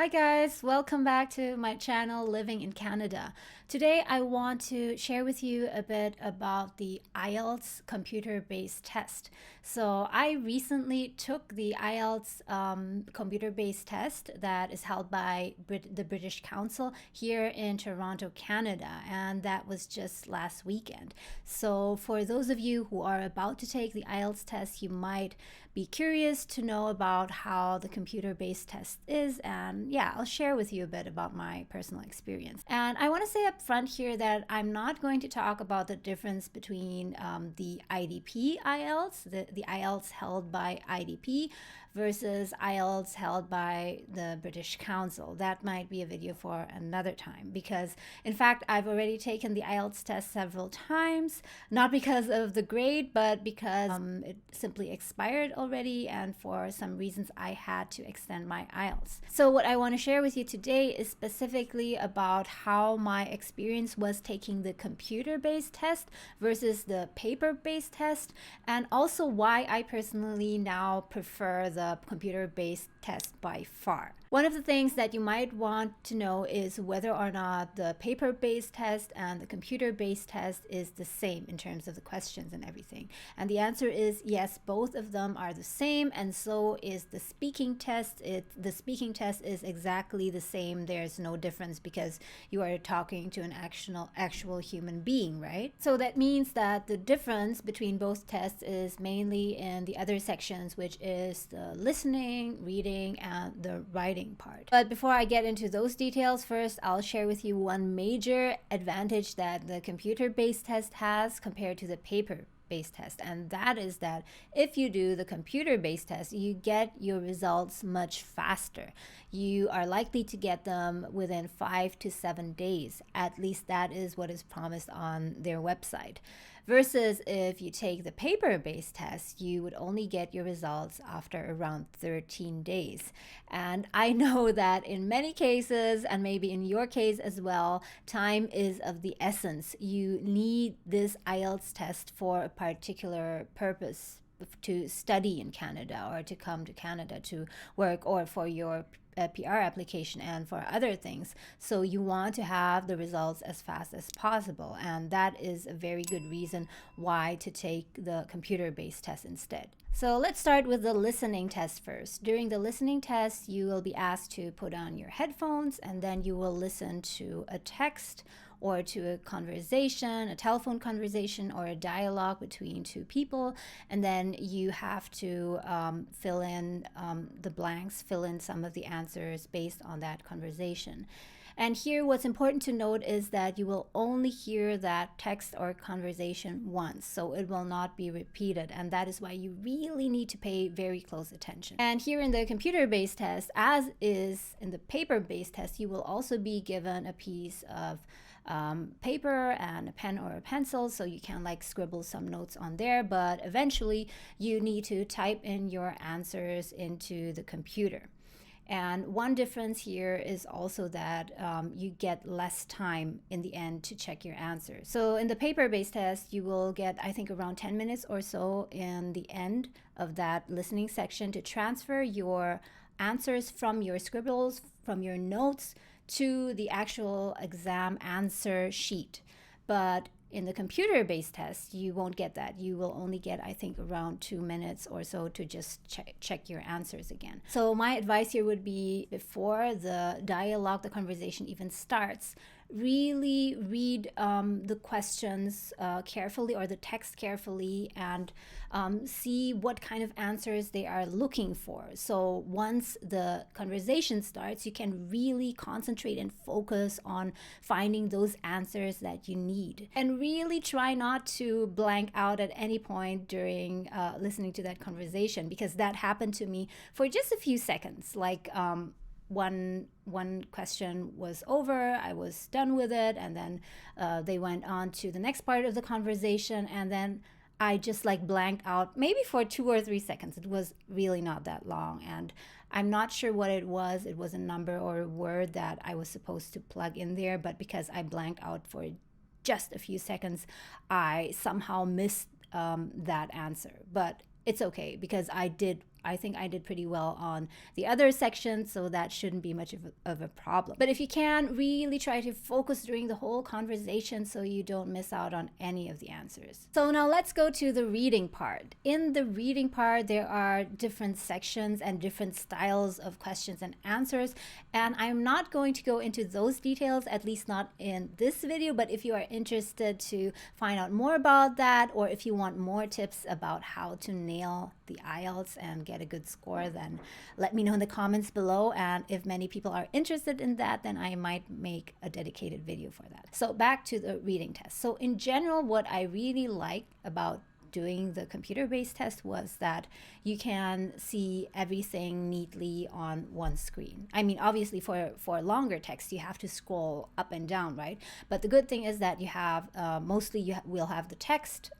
Hi guys, welcome back to my channel Living in Canada. Today I want to share with you a bit about the IELTS computer-based test. So I recently took the IELTS computer-based test that is held by the British Council here in Toronto, Canada, and that was just last weekend. So for those of you who are about to take the IELTS test, you might be curious to know about how the computer-based test is, and yeah, I'll share with you a bit about my personal experience. And I want to say up front here that I'm not going to talk about the difference between the IDP IELTS, the IELTS held by IDP versus IELTS held by the British Council. That might be a video for another time, because in fact I've already taken the IELTS test several times, not because of the grade, but because it simply expired already, and for some reasons I had to extend my IELTS. So what I want to share with you today is specifically about how my experience was taking the computer-based test versus the paper-based test, and also why I personally now prefer the computer-based test by far. One of the things that you might want to know is whether or not the paper-based test and the computer-based test is the same in terms of the questions and everything. And the answer is yes, both of them are the same, and so is the speaking test. The speaking test is exactly the same. There's no difference because you are talking to an actual human being, right? So that means that the difference between both tests is mainly in the other sections, which is the listening, reading, and the writing part. But before I get into those details, first I'll share with you one major advantage that the computer-based test has compared to the paper-based test, and that is that if you do the computer-based test, you get your results much faster. You are likely to get them within 5 to 7 days. At least that is what is promised on their website. Versus if you take the paper-based test, you would only get your results after around 13 days. And I know that in many cases, and maybe in your case as well, time is of the essence. You need this IELTS test for a particular purpose, to study in Canada or to come to Canada to work, or for your PR application and for other things. So you want to have the results as fast as possible, and that is a very good reason why to take the computer-based test instead. So let's start with the listening test first. During the listening test, you will be asked to put on your headphones, and then you will listen to a text or to a conversation, a telephone conversation, or a dialogue between two people. And then you have to fill in the blanks, fill in some of the answers based on that conversation. And here what's important to note is that you will only hear that text or conversation once, so it will not be repeated, and that is why you really need to pay very close attention. And here in the computer-based test, as is in the paper-based test, you will also be given a piece of paper and a pen or a pencil, so you can like scribble some notes on there, but eventually you need to type in your answers into the computer. And one difference here is also that you get less time in the end to check your answers. So in the paper-based test, you will get, I think, around 10 minutes or so in the end of that listening section to transfer your answers from your scribbles, from your notes, to the actual exam answer sheet. But in the computer-based test, you won't get that. You will only get, I think, around 2 minutes or so to just check your answers again. So my advice here would be, before the dialogue, the conversation even starts, really read the questions carefully, or the text carefully, and see what kind of answers they are looking for. So once the conversation starts, you can really concentrate and focus on finding those answers that you need. And really try not to blank out at any point during listening to that conversation, because that happened to me for just a few seconds. Like one question was over, I was done with it, and then they went on to the next part of the conversation, and then I just like blanked out maybe for 2 or 3 seconds. It was really not that long, and I'm not sure what it was. It was a number or a word that I was supposed to plug in there, but because I blanked out for just a few seconds, I somehow missed that answer. But it's okay, because I did I think I did pretty well on the other sections, so that shouldn't be much of a problem. But if you can, really try to focus during the whole conversation so you don't miss out on any of the answers. So now let's go to the reading part. In the reading part, there are different sections and different styles of questions and answers, and I'm not going to go into those details, at least not in this video. But if you are interested to find out more about that, or if you want more tips about how to nail the IELTS and get a good score, then let me know in the comments below. And if many people are interested in that, then I might make a dedicated video for that. So back to the reading test. So in general, what I really like about doing the computer-based test was that you can see everything neatly on one screen. I mean, obviously for longer text, you have to scroll up and down, right? But the good thing is that you have, mostly you will have the text,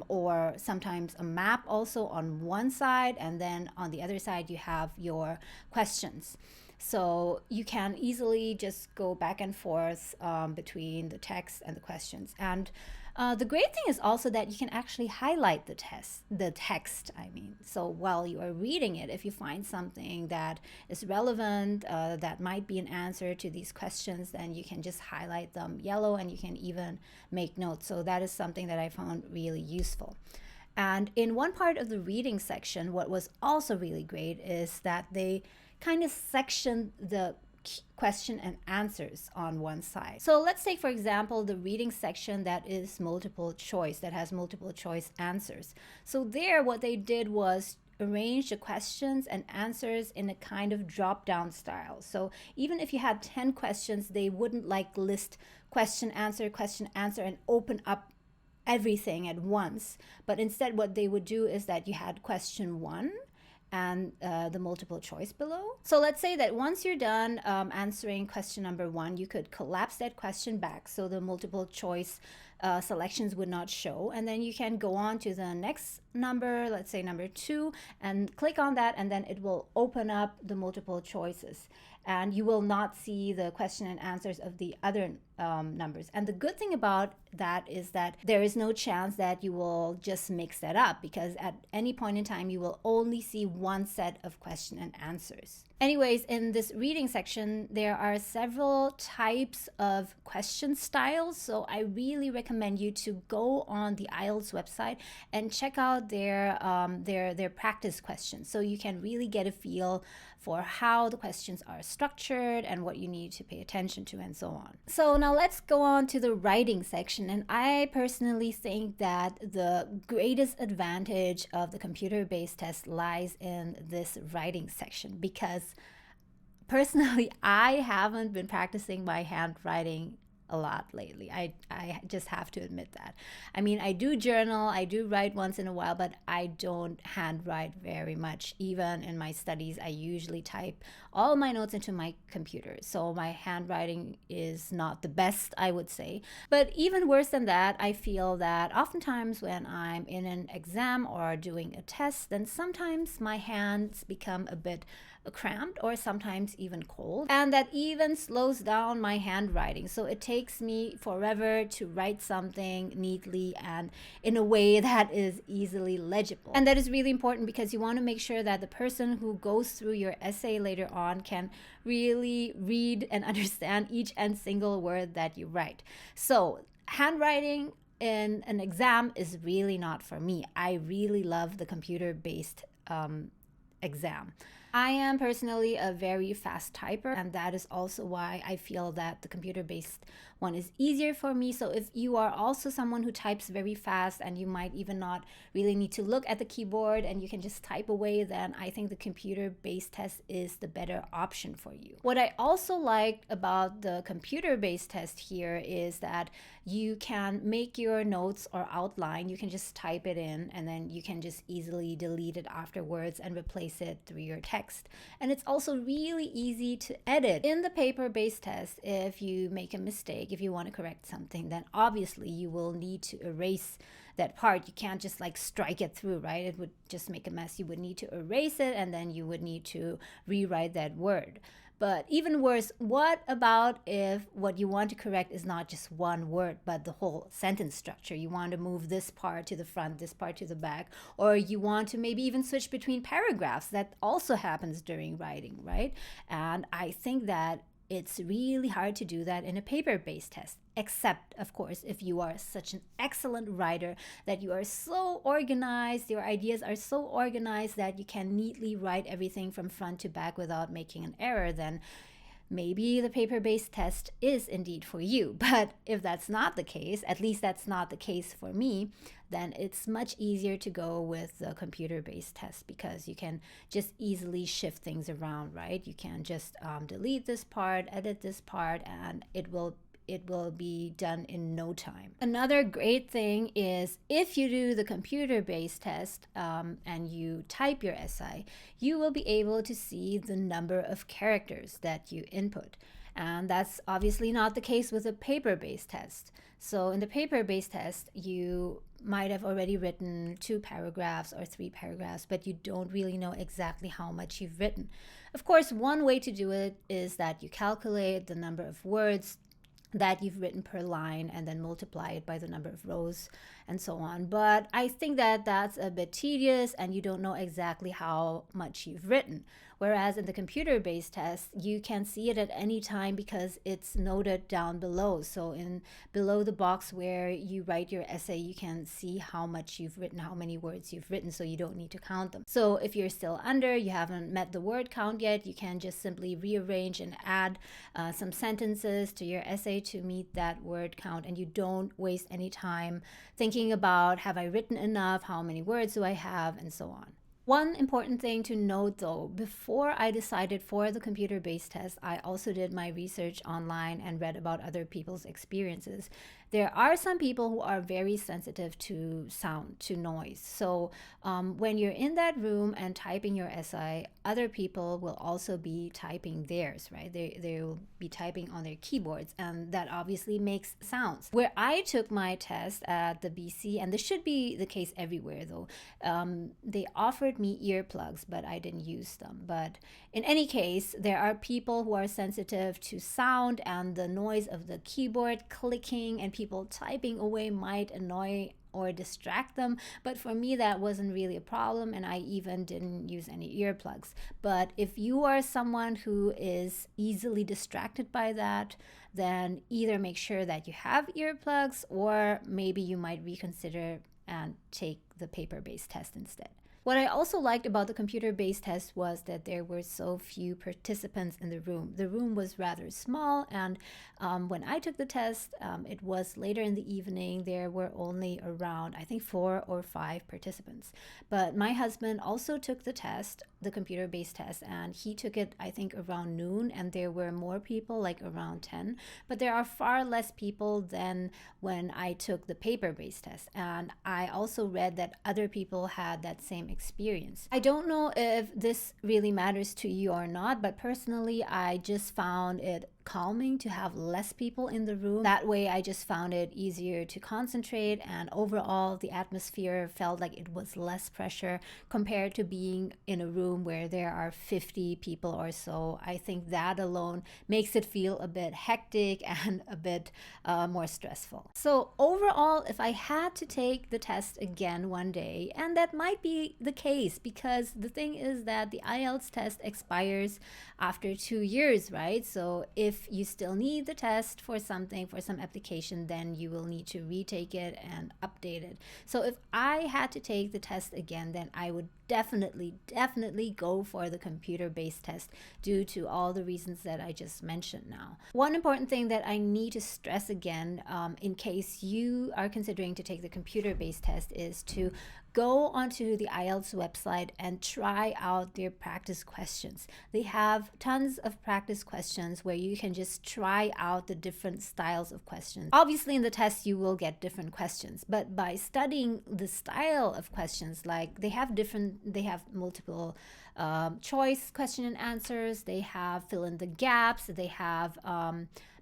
or sometimes a map also on one side, and then on the other side you have your questions. So you can easily just go back and forth between the text and the questions. And the great thing is also that you can actually highlight the text, I mean. So while you are reading it, if you find something that is relevant, that might be an answer to these questions, then you can just highlight them yellow, and you can even make notes. So that is something that I found really useful. And in one part of the reading section, what was also really great is that they kind of section the question and answers on one side. So let's take, for example, the reading section that is multiple choice, that has multiple choice answers. So there, what they did was arrange the questions and answers in a kind of drop-down style. So even if you had 10 questions, they wouldn't like list question, answer, and open up everything at once. But instead, what they would do is that you had question 1 and the multiple choice below. So let's say that once you're done answering question number 1, you could collapse that question back so the multiple choice selections would not show, and then you can go on to the next number, let's say number 2, and click on that, and then it will open up the multiple choices, and you will not see the question and answers of the other numbers. And the good thing about that is that there is no chance that you will just mix that up, because at any point in time you will only see one set of question and answers. Anyways, in this reading section, there are several types of question styles, so I really recommend you to go on the IELTS website and check out their practice questions, so you can really get a feel for how the questions are structured and what you need to pay attention to, and so on. So now let's go on to the writing section. And I personally think that the greatest advantage of the computer-based test lies in this writing section, because personally, I haven't been practicing my handwriting a lot lately. I just have to admit that. I mean, I do journal, I do write once in a while, but I don't handwrite very much. Even in my studies, I usually type all my notes into my computer. So my handwriting is not the best, I would say. But even worse than that, I feel that oftentimes when I'm in an exam or doing a test, then sometimes my hands become a bit cramped or sometimes even cold, and that even slows down my handwriting. So it takes me forever to write something neatly and in a way that is easily legible. And that is really important, because you want to make sure that the person who goes through your essay later on can really read and understand each and single word that you write. So handwriting in an exam is really not for me. I really love the computer-based exam. I am personally a very fast typer, and that is also why I feel that the computer-based one is easier for me. So if you are also someone who types very fast and you might even not really need to look at the keyboard and you can just type away, then I think the computer-based test is the better option for you. What I also liked about the computer-based test here is that you can make your notes or outline. You can just type it in, and then you can just easily delete it afterwards and replace it through your text. And it's also really easy to edit. In the paper-based test, if you make a mistake, if you want to correct something, then obviously you will need to erase that part. You can't just like strike it through, right? It would just make a mess. You would need to erase it, and then you would need to rewrite that word. But even worse, what about if what you want to correct is not just one word, but the whole sentence structure? You want to move this part to the front, this part to the back, or you want to maybe even switch between paragraphs. That also happens during writing, right? And I think that it's really hard to do that in a paper-based test, except, of course, if you are such an excellent writer that you are so organized, your ideas are so organized that you can neatly write everything from front to back without making an error, then maybe the paper-based test is indeed for you. But if that's not the case, at least that's not the case for me, then it's much easier to go with the computer-based test because you can just easily shift things around, right? You can just delete this part, edit this part, and it will be done in no time. Another great thing is if you do the computer-based test and you type your essay, you will be able to see the number of characters that you input. And that's obviously not the case with a paper-based test. So in the paper-based test, you might have already written 2 paragraphs or 3 paragraphs, but you don't really know exactly how much you've written. Of course, one way to do it is that you calculate the number of words that you've written per line and then multiply it by the number of rows and so on. But I think that that's a bit tedious and you don't know exactly how much you've written. Whereas in the computer-based test, you can see it at any time because it's noted down below. So in below the box where you write your essay, you can see how much you've written, how many words you've written, so you don't need to count them. So if you're still under, you haven't met the word count yet, you can just simply rearrange and add some sentences to your essay to meet that word count, and you don't waste any time thinking about, have I written enough, how many words do I have, and so on. One important thing to note though, before I decided for the computer-based test, I also did my research online and read about other people's experiences. There are some people who are very sensitive to sound, to noise. So when you're in that room and typing your essay, other people will also be typing theirs, right? They will be typing on their keyboards, and that obviously makes sounds. Where I took my test at the BC, and this should be the case everywhere though, they offered me earplugs, but I didn't use them. But in any case, there are people who are sensitive to sound, and the noise of the keyboard clicking and people typing away might annoy or distract them. But for me, that wasn't really a problem, and I even didn't use any earplugs. But if you are someone who is easily distracted by that, then either make sure that you have earplugs, or maybe you might reconsider and take the paper-based test instead. What I also liked about the computer-based test was that there were so few participants in the room. The room was rather small, and when I took the test, it was later in the evening. There were only around, I think, 4 or 5 participants. But my husband also took the test, the computer-based test, and he took it, I think, around noon, and there were more people, like around 10. But there are far less people than when I took the paper-based test. And I also read that other people had that same experience. I don't know if this really matters to you or not, but personally, I just found it calming to have less people in the room. That way, I just found it easier to concentrate, and overall, the atmosphere felt like it was less pressure compared to being in a room where there are 50 people or so. I think that alone makes it feel a bit hectic and a bit more stressful. So overall, if I had to take the test again one day, and that might be the case because the thing is that the IELTS test expires after 2 years, right? So if you still need the test for something, for some application, then you will need to retake it and update it. So if I had to take the test again, then I would definitely go for the computer-based test due to all the reasons that I just mentioned now. One important thing that I need to stress again, in case you are considering to take the computer-based test, is to go onto the IELTS website and try out their practice questions. They have tons of practice questions where you can just try out the different styles of questions. Obviously, in the test, you will get different questions, but by studying the style of questions, like they have multiple choice question and answers, they have fill in the gaps, they have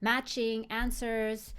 matching answers.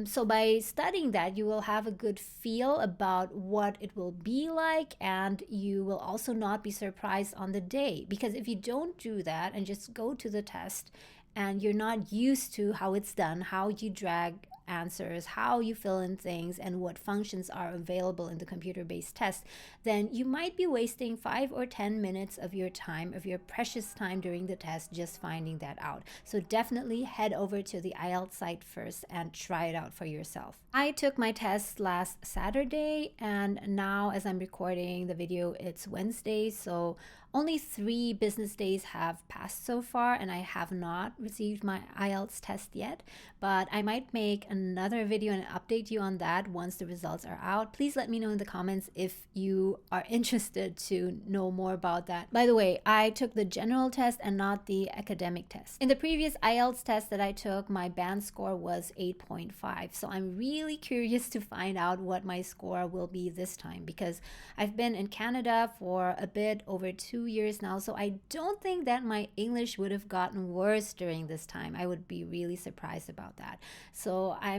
So by studying that, you will have a good feel about what it will be like, and you will also not be surprised on the day. Because if you don't do that and just go to the test and you're not used to how it's done, how you drag answers, how you fill in things, and what functions are available in the computer-based test, then you might be wasting 5 or 10 minutes of your time, of your precious time during the test, just finding that out. So definitely head over to the IELTS site first and try it out for yourself. I took my test last Saturday, and now as I'm recording the video, it's Wednesday, so only 3 business days have passed so far, and I have not received my IELTS test yet, but I might make another video and update you on that once the results are out. Please let me know in the comments if you are interested to know more about that. By the way, I took the general test and not the academic test. In the previous IELTS test that I took, my band score was 8.5, so I'm really curious to find out what my score will be this time, because I've been in Canada for a bit over 2 years now, so I don't think that my English would have gotten worse during this time. I would be really surprised about that. So I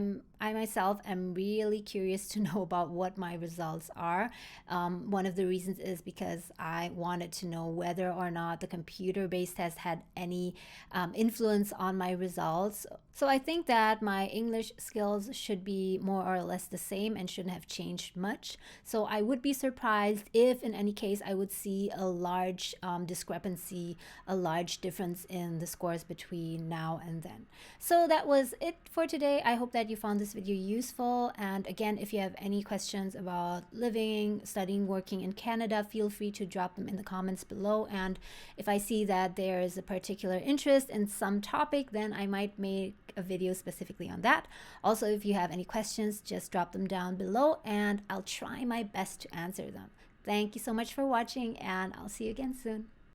myself am really curious to know about what my results are. One of the reasons is because I wanted to know whether or not the computer-based test had any influence on my results. So I think that my English skills should be more or less the same and shouldn't have changed much. So I would be surprised if in any case I would see a large discrepancy, a large difference in the scores between now and then. So that was it for today. I hope that you found this video useful. And again, if you have any questions about living, studying, working in Canada, feel free to drop them in the comments below. And if I see that there is a particular interest in some topic, then I might make a video specifically on that. Also, if you have any questions, just drop them down below and I'll try my best to answer them. Thank you so much for watching, and I'll see you again soon.